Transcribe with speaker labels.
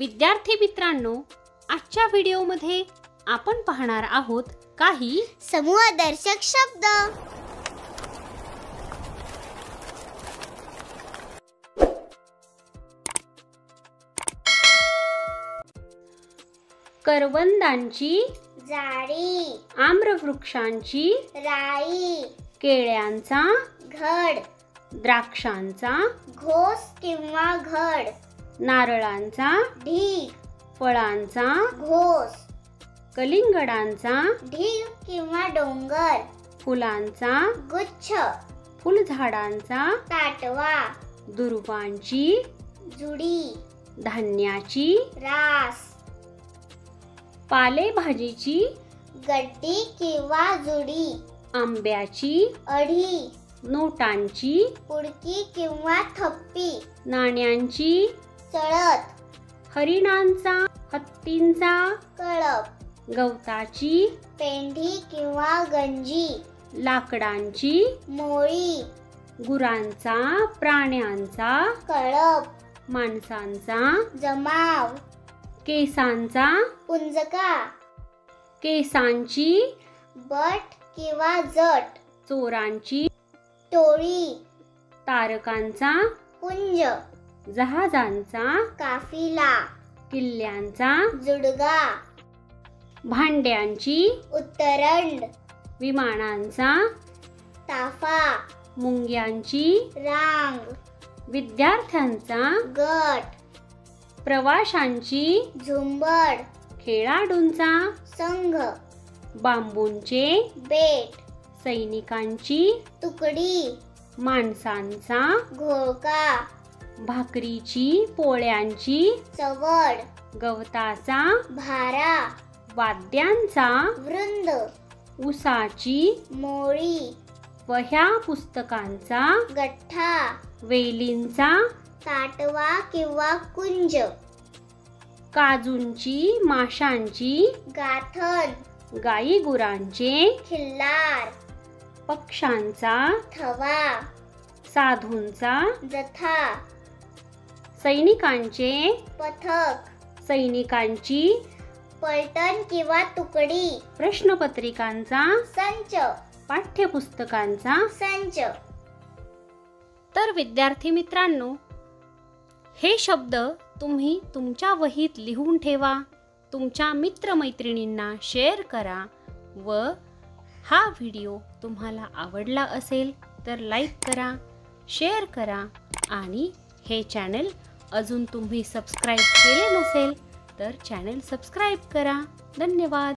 Speaker 1: विद्यार्थी मित्रांनो, आजच्या व्हिडिओमध्ये आपण पाहणार आहोत काही
Speaker 2: समूहदर्शक शब्द।
Speaker 1: करवंदांची
Speaker 2: जाळी,
Speaker 1: आम्रवृक्षांची
Speaker 2: राई,
Speaker 1: केळ्यांचा
Speaker 2: घड,
Speaker 1: द्राक्षांचा
Speaker 2: घोस किंवा घड,
Speaker 1: नारळांचा
Speaker 2: ढीग,
Speaker 1: फळांचा
Speaker 2: घोस,
Speaker 1: कलिंगडांचा
Speaker 2: ढीग किंवा डोंगर,
Speaker 1: फुलांचा
Speaker 2: गुच्छ,
Speaker 1: फुलझाडांचा
Speaker 2: ताटवा,
Speaker 1: दुर्वांची
Speaker 2: जुडी,
Speaker 1: धान्याची
Speaker 2: रास,
Speaker 1: पालेभाजीची
Speaker 2: गड्डी किंवा जुडी,
Speaker 1: आंब्याची
Speaker 2: अढी,
Speaker 1: नोटांची
Speaker 2: पुडकी किंवा थप्पी,
Speaker 1: नाण्यांची
Speaker 2: चळत,
Speaker 1: हरिणांचा हत्तींचा
Speaker 2: कळप,
Speaker 1: गवताची
Speaker 2: पेंढी किंवा गंजी,
Speaker 1: लाकडांची
Speaker 2: मोळी,
Speaker 1: गुरांचा प्राण्यांचा
Speaker 2: कळप,
Speaker 1: माणसांचा
Speaker 2: जमाव,
Speaker 1: केसांचा
Speaker 2: पुंजका,
Speaker 1: केसांची
Speaker 2: बट किंवा जट,
Speaker 1: चोरांची
Speaker 2: टोळी,
Speaker 1: तारकांचा
Speaker 2: पुंज,
Speaker 1: जहाजांचा
Speaker 2: काफिला,
Speaker 1: किल्ल्यांचा
Speaker 2: जुडगा,
Speaker 1: भांड्यांची
Speaker 2: उत्तरंड,
Speaker 1: विमानांचा
Speaker 2: ताफा,
Speaker 1: मुंग्यांची
Speaker 2: रांग,
Speaker 1: विद्यार्थ्यांचा
Speaker 2: गट,
Speaker 1: प्रवाशांची
Speaker 2: झुंबड,
Speaker 1: खेळाडूंचा
Speaker 2: संघ,
Speaker 1: बांबूंचे
Speaker 2: बेट,
Speaker 1: सैनिकांची
Speaker 2: तुकडी,
Speaker 1: माणसांचा
Speaker 2: घोळका,
Speaker 1: भाकरीची पोळ्यांची
Speaker 2: चवड,
Speaker 1: गवताचा
Speaker 2: भारा,
Speaker 1: वाद्यांचा
Speaker 2: वृंद,
Speaker 1: उसाची
Speaker 2: मोळी,
Speaker 1: वह्या पुस्तकांचा
Speaker 2: गठ्ठा,
Speaker 1: वेलींचा
Speaker 2: ताटवा किंवा कुंज,
Speaker 1: काजूंची माशांची
Speaker 2: गाथन,
Speaker 1: गाई गुरांचे
Speaker 2: खिल्लार,
Speaker 1: पक्ष्यांचा
Speaker 2: थवा,
Speaker 1: साधूंचा
Speaker 2: जथा,
Speaker 1: सैनिकांचे
Speaker 2: पथक,
Speaker 1: सैनिकांची
Speaker 2: पलटण किंवा तुकडी,
Speaker 1: प्रश्नपत्रिकांचा
Speaker 2: संच, पाठ्यपुस्तकांचा संच।
Speaker 1: तर विद्यार्थी मित्रांनो, हे शब्द तुम्ही तुमच्या वहीत लिहून ठेवा, तुमच्या मित्रमैत्रिणींना शेअर करा व हा व्हिडिओ तुम्हाला आवडला असेल तर लाईक करा, शेअर करा आणि हे चॅनल अजून तुम्ही सबस्क्राईब केले नसेल तर चॅनल सबस्क्राईब करा। धन्यवाद।